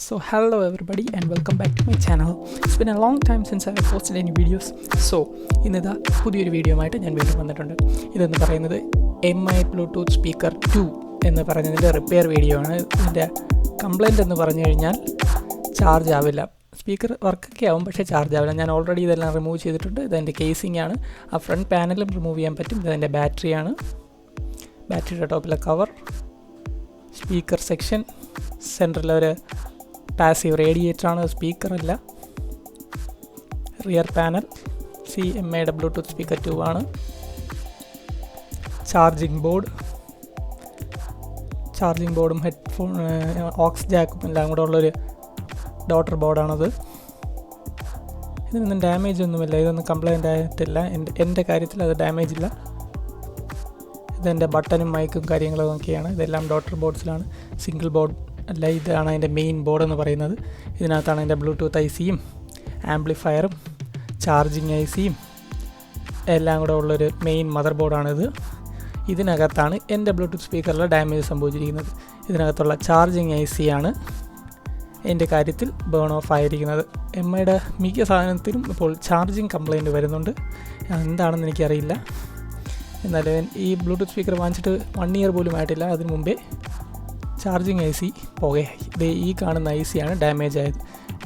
So hello everybody and welcome back to my channel. It's been a long time since I have posted any videos. So ഇന്നിതാ പുതിയൊരു video ആയിട്ട് ഞാൻ വീണ്ടും വന്നിട്ടുണ്ട്. ഇതെന്ന് പറയുന്നത് MI Bluetooth Speaker 2 എന്ന് പറയുന്നതിൻ്റെ റിപ്പയർ വീഡിയോ ആണ്. ഇതിൻ്റെ കംപ്ലൈൻറ്റ് എന്ന് പറഞ്ഞു കഴിഞ്ഞാൽ ചാർജ് ആവില്ല. സ്പീക്കർ വർക്കൊക്കെ ആവും പക്ഷേ ചാർജ് ആവില്ല. ഞാൻ ഓൾറെഡി ഇതെല്ലാം റിമൂവ് ചെയ്തിട്ടുണ്ട്. ഇതെൻ്റെ കേസിംഗ് ആണ്. ആ ഫ്രണ്ട് പാനലും റിമൂവ് ചെയ്യാൻ പറ്റും. ഇതെൻ്റെ ബാറ്ററിയാണ്. ബാറ്ററിയുടെ ടോപ്പിലെ കവർ, സ്പീക്കർ സെക്ഷൻ, സെൻറ്ററിലൊരു പാസീവ് റേഡിയേറ്ററാണ്, സ്പീക്കറല്ല. റിയർ പാനൽ MIയുടെ ബ്ലൂടൂത്ത് സ്പീക്കർ 2 ആണ്. ചാർജിങ് ബോർഡും ഹെഡ്ഫോൺ ഓക്സ് ജാക്കും എല്ലാം കൂടെ ഉള്ളൊരു ഡോട്ടർ ബോർഡാണത്. ഇതിനൊന്നും ഡാമേജ് ഒന്നുമില്ല, ഇതൊന്നും കംപ്ലൈൻ്റ് ആയിട്ടില്ല. എൻ്റെ കാര്യത്തിൽ അത് ഡാമേജ് ഇല്ല. ഇതെൻ്റെ ബട്ടനും മൈക്കും കാര്യങ്ങളും ഒക്കെയാണ്. ഇതെല്ലാം ഡോട്ടർ ബോർഡ്സിലാണ്, സിംഗിൾ ബോർഡ് അല്ല. ഇതാണ് അതിൻ്റെ മെയിൻ ബോർഡ് എന്ന് പറയുന്നത്. ഇതിനകത്താണ് അതിൻ്റെ ബ്ലൂടൂത്ത് ICയും ആംപ്ലിഫയറും ചാർജിങ് ICയും എല്ലാം കൂടെ ഉള്ളൊരു മെയിൻ മദർ ബോർഡാണിത്. ഇതിനകത്താണ് എൻ്റെ ബ്ലൂടൂത്ത് സ്പീക്കറിൽ ഡാമേജ് സംഭവിച്ചിരിക്കുന്നത്. ഇതിനകത്തുള്ള ചാർജിങ് IC ആണ് എൻ്റെ കാര്യത്തിൽ ബേൺ ഓഫ് ആയിരിക്കുന്നത്. MIയുടെ മിക്ക സാധനത്തിലും ഇപ്പോൾ ചാർജിങ് കംപ്ലൈൻറ്റ് വരുന്നുണ്ട്. എന്താണെന്ന് എനിക്കറിയില്ല. എന്നാലും ഈ ബ്ലൂടൂത്ത് സ്പീക്കർ വാങ്ങിച്ചിട്ട് 1 ഇയർ പോലും ആയിട്ടില്ല. അതിന് മുമ്പേ ചാർജിങ് IC പുകയായി. ഇത് ഈ കാണുന്ന IC ആണ് ഡാമേജ് ആയത്.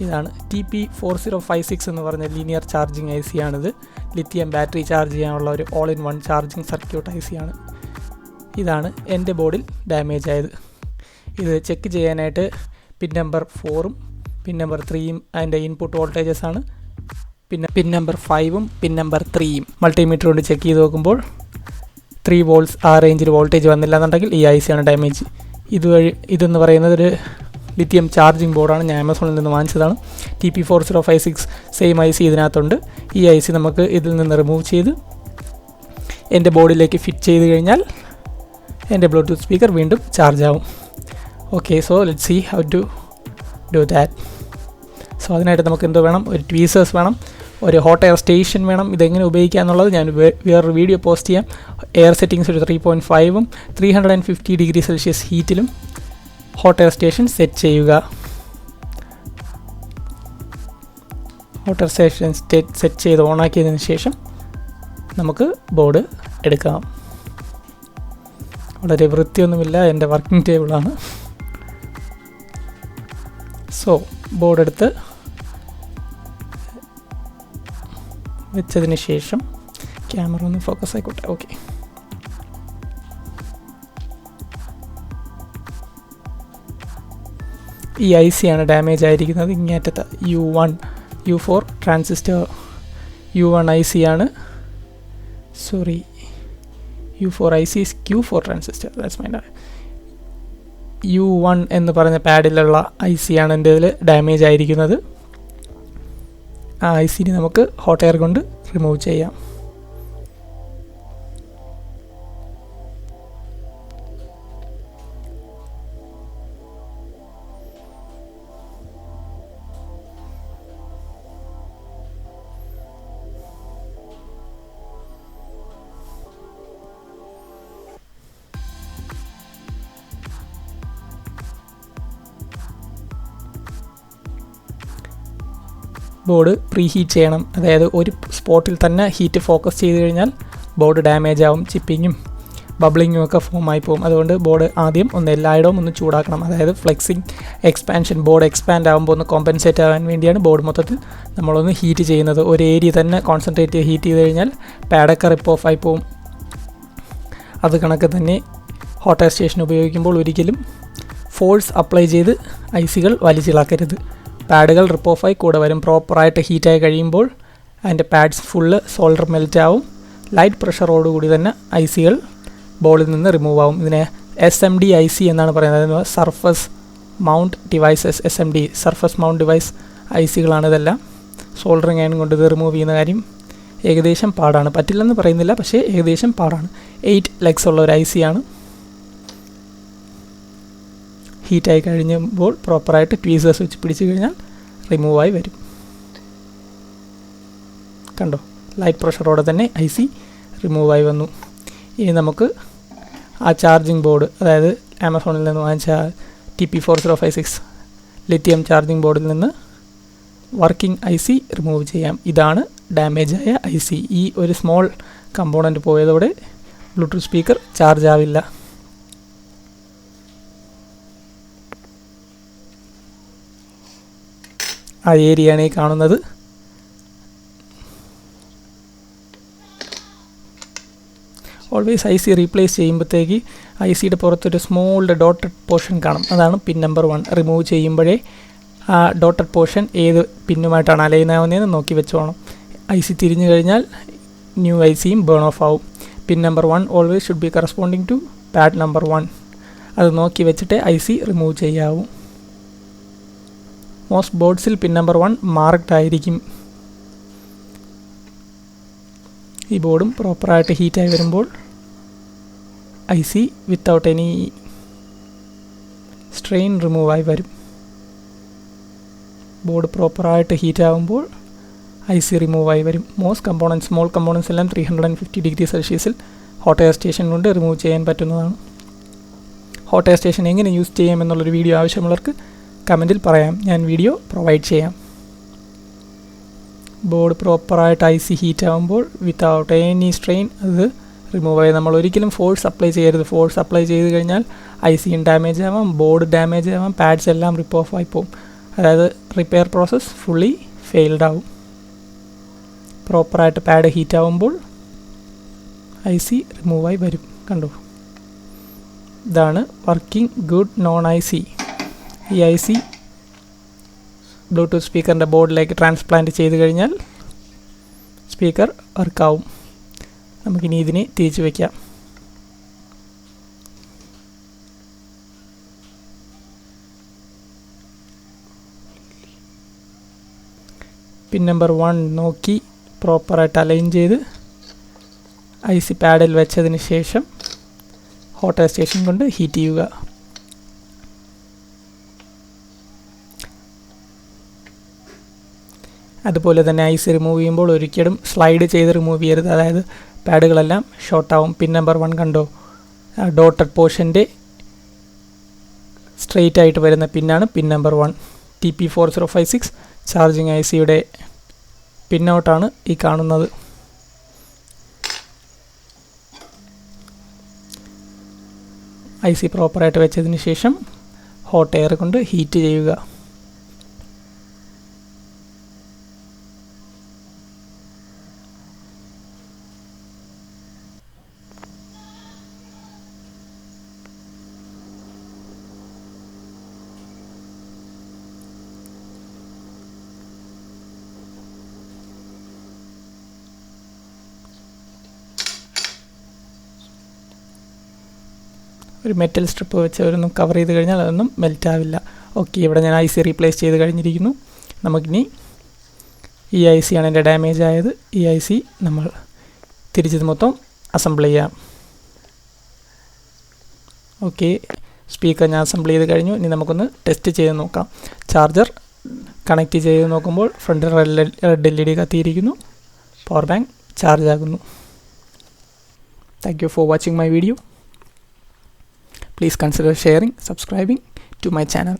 ഇതാണ് TP4056 എന്ന് പറഞ്ഞ ലീനിയർ ചാർജിങ് IC ആണിത്. ലിത്തിയം ബാറ്ററി ചാർജ് ചെയ്യാനുള്ള ഒരു all in one charging circuit IC ആണ്. ഇതാണ് എൻ്റെ ബോർഡിൽ ഡാമേജ് ആയത്. ഇത് ചെക്ക് ചെയ്യാനായിട്ട് പിൻ നമ്പർ 4ഉം പിൻ നമ്പർ 3യും അതിൻ്റെ ഇൻപുട്ട് വോൾട്ടേജസ് ആണ്. പിന്നെ pin number 5ഉം pin number 3യും multimeter കൊണ്ട് ചെക്ക് ചെയ്ത് നോക്കുമ്പോൾ 3 വോൾട്ട്സ് ആ റേഞ്ചിൽ വോൾട്ടേജ് വന്നില്ല എന്നുണ്ടെങ്കിൽ ഈ IC ആണ് ഡാമേജ്. ഇതെന്ന് പറയുന്നത് ഒരു ലിത്തിയം ചാർജിങ് ബോർഡാണ്. ഞാൻ ആമസോണിൽ നിന്ന് വാങ്ങിച്ചതാണ്. TP4056 സെയിം IC ഇതിനകത്തുണ്ട്. ഈ IC നമുക്ക് ഇതിൽ നിന്ന് റിമൂവ് ചെയ്ത് എൻ്റെ ബോർഡിലേക്ക് ഫിറ്റ് ചെയ്ത് കഴിഞ്ഞാൽ എൻ്റെ ബ്ലൂടൂത്ത് സ്പീക്കർ വീണ്ടും ചാർജ് ആവും. Okay, so let's see how to do that. So അതിനായിട്ട് നമുക്ക് എന്തോ വേണം, ഒരു ട്വീസേഴ്സ് വേണം, ഒരു ഹോട്ട് എയർ സ്റ്റേഷൻ വേണം. ഇതെങ്ങനെ ഉപയോഗിക്കുക എന്നുള്ളത് ഞാൻ വേറൊരു വീഡിയോ പോസ്റ്റ് ചെയ്യാം. എയർ സെറ്റിങ്സ് ഒരു 3.5ഉം 350 ഡിഗ്രി സെൽഷ്യസ് ഹീറ്റിലും ഹോട്ട് എയർ സ്റ്റേഷൻ സെറ്റ് ചെയ്യുക. ഹോട്ട് എയർ സ്റ്റേഷൻ സെറ്റ് ചെയ്ത് ഓണാക്കിയതിന് ശേഷം നമുക്ക് ബോർഡ് എടുക്കാം. വളരെ വൃത്തിയൊന്നുമില്ല, എൻ്റെ വർക്കിംഗ് ടേബിളാണ്. സോ ബോർഡ് എടുത്ത് വെച്ചതിന് ശേഷം ക്യാമറ ഒന്ന് ഫോക്കസ് ആയിക്കോട്ടെ. ഓക്കെ, ഈ IC ആണ് ഡാമേജ് ആയിരിക്കുന്നത്. ഇങ്ങേറ്റത്ത് U4 ട്രാൻസിസ്റ്റർ U1 IC ആണ്. Sorry, U4 IC Q4 transistor. That's my U1 എന്ന് പറഞ്ഞ പാഡിലുള്ള IC ആണ് എൻ്റെ ഇതിൽ ഡാമേജ് ആയിരിക്കുന്നത്. ആ ICനെ നമുക്ക് ഹോട്ട് എയർ കൊണ്ട് റിമൂവ് ചെയ്യാം. ബോർഡ് പ്രീ ഹീറ്റ് ചെയ്യണം. അതായത് ഒരു സ്പോട്ടിൽ തന്നെ ഹീറ്റ് ഫോക്കസ് ചെയ്ത് കഴിഞ്ഞാൽ ബോർഡ് ഡാമേജ് ആവും, ചിപ്പിങ്ങും ബബ്ലിങ്ങും ഒക്കെ ഫോമായി പോകും. അതുകൊണ്ട് ബോർഡ് ആദ്യം എല്ലായിടവും ഒന്ന് ചൂടാക്കണം. അതായത് ഫ്ലെക്സിങ് എക്സ്പാൻഷൻ, ബോർഡ് എക്സ്പാൻഡ് ആകുമ്പോൾ ഒന്ന് കോമ്പൻസേറ്റ് ആകാൻ വേണ്ടിയാണ് ബോർഡ് മൊത്തത്തിൽ നമ്മളൊന്ന് ഹീറ്റ് ചെയ്യുന്നത്. ഒരു ഏരിയ തന്നെ കോൺസെൻട്രേറ്റ് ചെയ്ത് ഹീറ്റ് ചെയ്ത് കഴിഞ്ഞാൽ പാഡൊക്കെ റിപ്പ് ഓഫ് ആയി പോകും. അത് കണക്ക് തന്നെ ഹോട്ട് എയർ സ്റ്റേഷൻ ഉപയോഗിക്കുമ്പോൾ ഒരിക്കലും ഫോഴ്സ് അപ്ലൈ ചെയ്ത് ICകൾ വലിച്ചിളക്കരുത്. പാഡുകൾ റിപ്പ് ഓഫായി കൂടെ വരും. പ്രോപ്പറായിട്ട് ഹീറ്റായി കഴിയുമ്പോൾ അതിൻ്റെ പാഡ്സ് ഫുള്ള് സോൾഡർ മെൽറ്റ് ആവും. ലൈറ്റ് പ്രഷറോടുകൂടി തന്നെ ICകൾ ബോർഡിൽ നിന്ന് റിമൂവ് ആവും. ഇതിനെ SMD IC എന്നാണ് പറയുന്നത്. Surface mount devices, SMD surface mount device ICകളാണ് ഇതെല്ലാം. സോൾഡറിങ് അയൺ കൊണ്ട് ഇത് റിമൂവ് ചെയ്യുന്ന കാര്യം ഏകദേശം പാടാണ്. പറ്റില്ലെന്ന് പറയുന്നില്ല, പക്ഷേ ഏകദേശം പാടാണ്. 8 ലെഗ്സ് ഉള്ള ഒരു IC ആണ്. ഹീറ്റായി കഴിഞ്ഞപ്പോൾ പ്രോപ്പറായിട്ട് ട്വീസേഴ്സ് വെച്ച് പിടിച്ചു കഴിഞ്ഞാൽ റിമൂവായി വരും. കണ്ടോ, ലൈറ്റ് പ്രഷറോടെ തന്നെ IC റിമൂവായി വന്നു. ഇനി നമുക്ക് ആ ചാർജിങ് ബോർഡ്, അതായത് ആമസോണിൽ നിന്ന് വാങ്ങിച്ച TP4056 ലിഥിയം ചാർജിങ് ബോർഡിൽ നിന്ന് വർക്കിംഗ് IC റിമൂവ് ചെയ്യാം. ഇതാണ് ഡാമേജായ IC. ഈ ഒരു സ്മോൾ കമ്പോണൻറ്റ് പോയതോടെ ബ്ലൂടൂത്ത് സ്പീക്കർ ചാർജ് ആവില്ല. ആ ഏരിയയാണ് ഈ കാണുന്നത്. ഓൾവേസ് IC റീപ്ലേസ് ചെയ്യുമ്പോഴത്തേക്ക് ICയുടെ പുറത്തൊരു സ്മോൾ ഡോട്ടഡ് പോർഷൻ കാണും. അതാണ് പിൻ നമ്പർ 1. റിമൂവ് ചെയ്യുമ്പോഴേ ആ ഡോട്ടഡ് പോർഷൻ ഏത് പിന്നുമായിട്ടാണ് അലൈൻ ആവുന്നതെന്ന് നോക്കി വെച്ചോണം. IC തിരിഞ്ഞു കഴിഞ്ഞാൽ ന്യൂ ICയും ബേൺ ഓഫ് ആവും. Pin number 1 always should be corresponding to pad number 1. അത് നോക്കി വെച്ചിട്ട് IC റിമൂവ് ചെയ്യാവൂ. മോസ്റ്റ് ബോർഡ്സിൽ പിൻ നമ്പർ 1 മാർക്ഡ് ആയിരിക്കും. ഈ ബോർഡും പ്രോപ്പറായിട്ട് ഹീറ്റായി വരുമ്പോൾ IC without any strain remove ആയി വരും. ബോർഡ് പ്രോപ്പറായിട്ട് ഹീറ്റ് ആകുമ്പോൾ IC റിമൂവ് ആയി വരും. മോസ്റ്റ് കമ്പോണൻസ്, സ്മോൾ കമ്പോണൻസ് എല്ലാം 350 ഡിഗ്രി സെൽഷ്യസിൽ ഹോട്ട് എയർ സ്റ്റേഷൻ കൊണ്ട് റിമൂവ് ചെയ്യാൻ പറ്റുന്നതാണ്. ഹോട്ട് എയർ സ്റ്റേഷൻ എങ്ങനെ യൂസ് ചെയ്യാമെന്നുള്ളൊരു വീഡിയോ ആവശ്യമുള്ളവർക്ക് കമൻറ്റിൽ പറയാം, ഞാൻ വീഡിയോ പ്രൊവൈഡ് ചെയ്യാം. ബോർഡ് പ്രോപ്പറായിട്ട് IC ഹീറ്റ് ആകുമ്പോൾ വിത്തൗട്ട് എനി സ്ട്രെയിൻ അത് റിമൂവ് ആയി. നമ്മൾ ഒരിക്കലും ഫോഴ്സ് അപ്ലൈ ചെയ്യരുത്. ഫോഴ്സ് അപ്ലൈ ചെയ്ത് കഴിഞ്ഞാൽ ICയും ഡാമേജ് ആവാം, ബോർഡ് ഡാമേജ് ആവാം, പാഡ്സ് എല്ലാം റിപ്പ് ഓഫ് ആയി പോകും. അതായത് റിപ്പയർ പ്രോസസ്സ് ഫുള്ളി ഫെയിൽഡ് ആവും. പ്രോപ്പറായിട്ട് പാഡ് ഹീറ്റ് ആവുമ്പോൾ IC റിമൂവ് ആയി വരും. കണ്ടു, ഇതാണ് വർക്കിംഗ് ഗുഡ് നോൺ IC. ഈ IC ബ്ലൂടൂത്ത് സ്പീക്കറിൻ്റെ ബോർഡിലേക്ക് ട്രാൻസ്പ്ലാന്റ് ചെയ്ത് കഴിഞ്ഞാൽ സ്പീക്കർ വർക്കാവും. നമുക്കിനി ഇതിനെ തിരിച്ചു വയ്ക്കാം. പിൻ നമ്പർ 1 നോക്കി പ്രോപ്പറായിട്ട് അലൈൻ ചെയ്ത് IC പാഡിൽ വെച്ചതിന് ശേഷം ഹോട്ട് എയർ സ്റ്റേഷൻ കൊണ്ട് ഹീറ്റ് ചെയ്യുക. അതുപോലെ തന്നെ IC റിമൂവ് ചെയ്യുമ്പോൾ ഒരിക്കലും സ്ലൈഡ് ചെയ്ത് റിമൂവ് ചെയ്യരുത്. അതായത് പാഡുകളെല്ലാം ഷോർട്ടാവും. പിൻ നമ്പർ 1 കണ്ടോ, ഡോട്ടഡ് പോർഷൻ്റെ സ്ട്രെയിറ്റ് ആയിട്ട് വരുന്ന പിന്നാണ് പിൻ നമ്പർ 1. TP4056 ചാർജിങ് ICയുടെ പിന്നൗട്ടാണ് ഈ കാണുന്നത്. IC പ്രോപ്പറായിട്ട് വെച്ചതിന് ശേഷം ഹോട്ട് എയർ കൊണ്ട് ഹീറ്റ് ചെയ്യുക. ഒരു മെറ്റൽ സ്ട്രിപ്പ് വെച്ച് അവരൊന്നും കവർ ചെയ്ത് കഴിഞ്ഞാൽ അതൊന്നും മെൽറ്റ് ആവില്ല. ഓക്കെ, ഇവിടെ ഞാൻ IC റീപ്ലേസ് ചെയ്ത് കഴിഞ്ഞിരിക്കുന്നു. നമുക്കിനി ഈ IC ആണ് എൻ്റെ ഡാമേജ് ആയത്. ഈ IC നമ്മൾ തിരിച്ചത് മൊത്തം അസംബിൾ ചെയ്യാം. ഓക്കെ, സ്പീക്കർ ഞാൻ അസംബിൾ ചെയ്ത് കഴിഞ്ഞു. ഇനി നമുക്കൊന്ന് ടെസ്റ്റ് ചെയ്ത് നോക്കാം. ചാർജർ കണക്റ്റ് ചെയ്ത് നോക്കുമ്പോൾ ഫ്രണ്ട് റെഡ് LED കത്തിയിരിക്കുന്നു. പവർ ബാങ്ക് ചാർജ് ആകുന്നു. Thank you for watching my video. Please consider sharing, subscribing to my channel.